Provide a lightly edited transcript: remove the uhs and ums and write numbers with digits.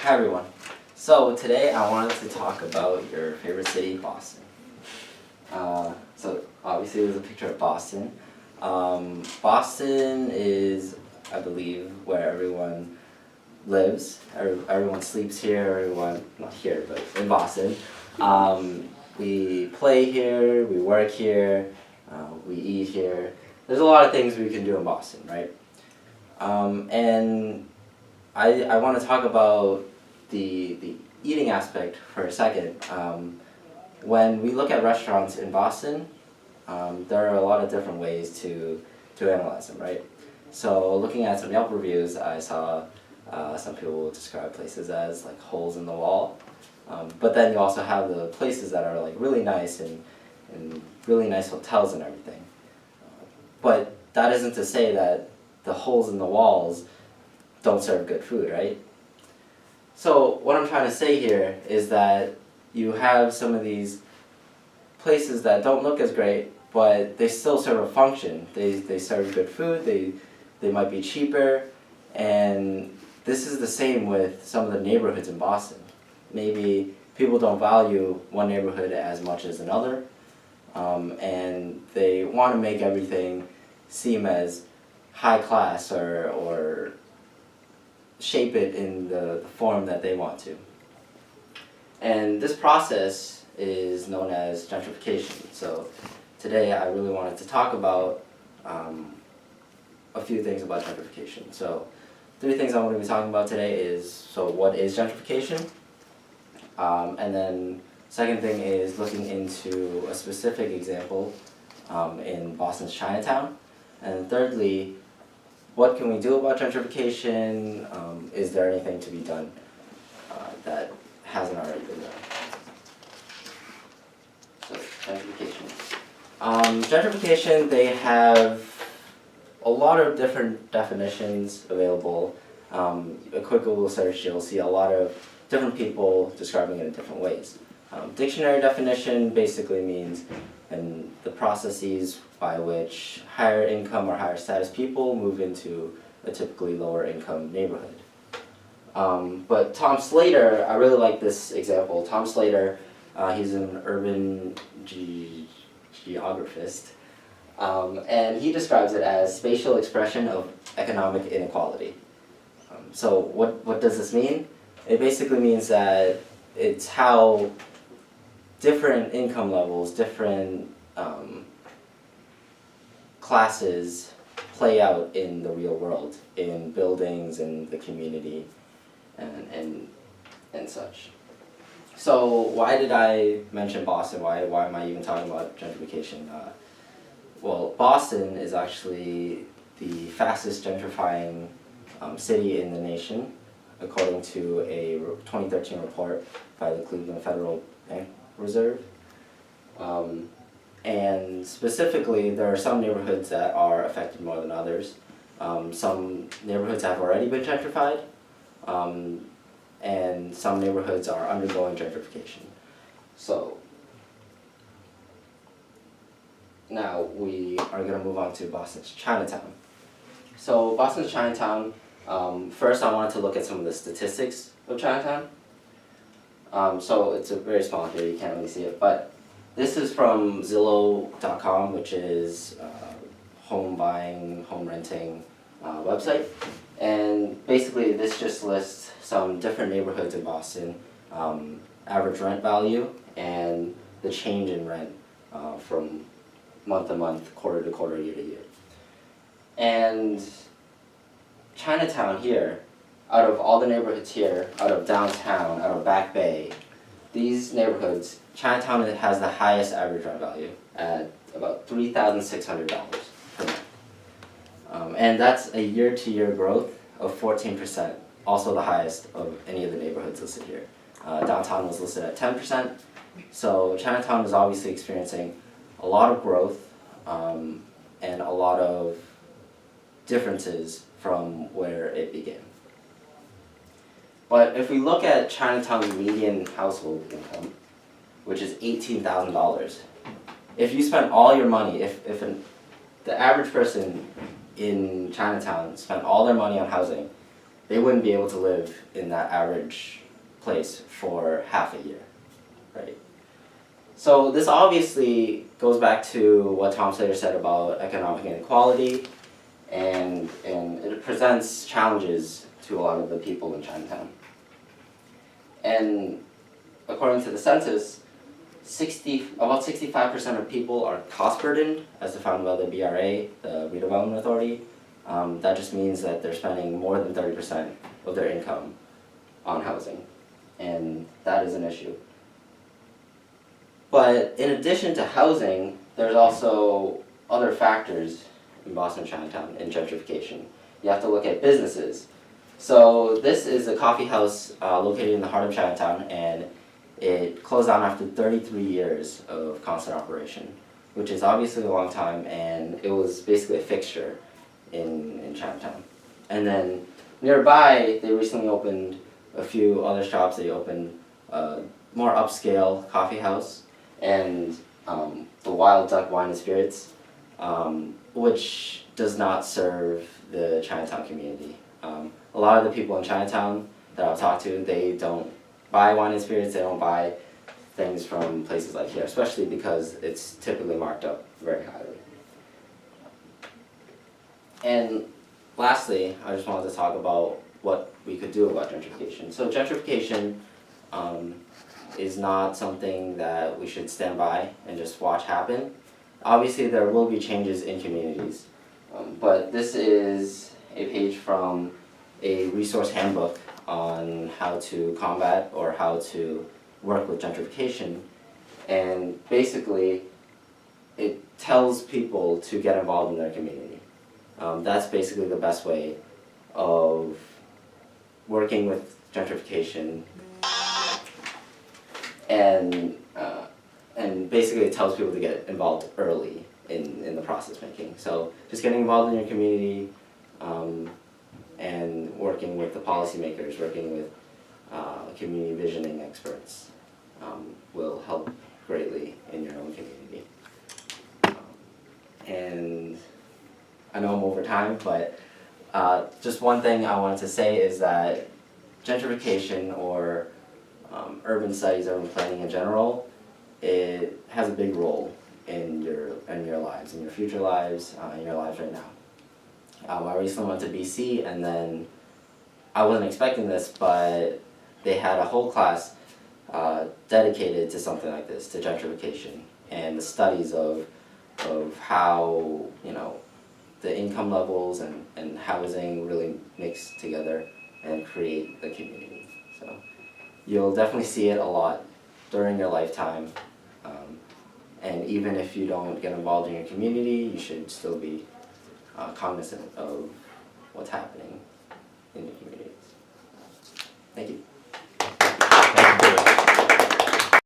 Hi everyone. So today I wanted to talk about your favorite city, Boston. So obviously there's a picture of Boston. Boston is, I believe, where everyone lives. Everyone sleeps here, everyone, not here, but in Boston. We play here, we work here, we eat here. There's a lot of things we can do in Boston, right? And I want to talk about the eating aspect for a second. When we look at restaurants in Boston, there are a lot of different ways to analyze them, right? So looking at some Yelp reviews, I saw some people describe places as like holes in the wall. But then you also have the places that are like really nice and really nice hotels and everything. But that isn't to say that the holes in the walls don't serve good food, right? So what I'm trying to say here is that you have some of these places that don't look as great, but they still serve a function. They serve good food, they might be cheaper, and this is the same with some of the neighborhoods in Boston. Maybe people don't value one neighborhood as much as another, and they want to make everything seem as high class or shape it in the form that they want to. And this process is known as gentrification. So today I really wanted to talk about a few things about gentrification. So 3 things I'm going to be talking about today is, so what is gentrification? And then second thing is looking into a specific example in Boston's Chinatown. And thirdly, what can we do about gentrification? Is there anything to be done that hasn't already been done? So, gentrification. Gentrification, they have a lot of different definitions available. A quick Google search, you'll see a lot of different people describing it in different ways. Dictionary definition basically means and the processes by which higher income or higher status people move into a typically lower income neighborhood. But Tom Slater, I really like this example. Tom Slater, he's an urban geographist, and he describes it as spatial expression of economic inequality. So what does this mean? It basically means that it's how different income levels, different classes play out in the real world, in buildings, in the community, and such. So why did I mention Boston? Why am I even talking about gentrification? Well, Boston is actually the fastest gentrifying city in the nation, according to a 2013 report by the Cleveland Federal Bank Reserve. And specifically, there are some neighborhoods that are affected more than others. Some neighborhoods have already been gentrified, and some neighborhoods are undergoing gentrification. So now we are going to move on to Boston's Chinatown. So Boston's Chinatown, first I wanted to look at some of the statistics of Chinatown. So it's a very small here, you can't really see it, but this is from Zillow.com, which is home buying, home renting website. And basically this just lists some different neighborhoods in Boston, average rent value, and the change in rent from month to month, quarter to quarter, year to year. And Chinatown here, out of all the neighborhoods here, out of downtown, out of Back Bay, these neighborhoods, Chinatown has the highest average rent value at about $3,600 per month. And that's a year-to-year growth of 14%, also the highest of any of the neighborhoods listed here. Downtown was listed at 10%, so Chinatown is obviously experiencing a lot of growth and a lot of differences from where it began. But if we look at Chinatown's median household income, which is $18,000, if you spent all your money, the average person in Chinatown spent all their money on housing, they wouldn't be able to live in that average place for half a year, right? So this obviously goes back to what Tom Slater said about economic inequality, and it presents challenges to a lot of the people in Chinatown. And according to the census, about 65% of people are cost burdened, as defined by the BRA, the Redevelopment Authority. That just means that they're spending more than 30% of their income on housing, and that is an issue. But in addition to housing, there's also other factors in Boston Chinatown in gentrification. You have to look at businesses. So this is a coffee house located in the heart of Chinatown, and it closed down after 33 years of constant operation, which is obviously a long time, and it was basically a fixture in Chinatown. And then nearby, they recently opened a few other shops. They opened a more upscale coffee house, and the Wild Duck Wine and Spirits, which does not serve the Chinatown community. A lot of the people in Chinatown that I've talked to, they don't buy wine and spirits, they don't buy things from places like here, especially because it's typically marked up very highly. And lastly, I just wanted to talk about what we could do about gentrification. So gentrification is not something that we should stand by and just watch happen. Obviously, there will be changes in communities, but this is a page from a resource handbook on how to combat or how to work with gentrification, and basically it tells people to get involved in their community. That's basically the best way of working with gentrification, and basically it tells people to get involved early in the process making. So just getting involved in your community, and working with the policymakers, working with community visioning experts will help greatly in your own community. And I know I'm over time, but just one thing I wanted to say is that gentrification, or urban studies, urban planning in general, it has a big role in your lives, in your future lives, in your lives right now. I recently went to BC, and then I wasn't expecting this, but they had a whole class dedicated to something like this, to gentrification, and the studies of how, you know, the income levels and housing really mix together and create the community. So you'll definitely see it a lot during your lifetime, and even if you don't get involved in your community, you should still be cognizant of what's happening in your communities. Thank you.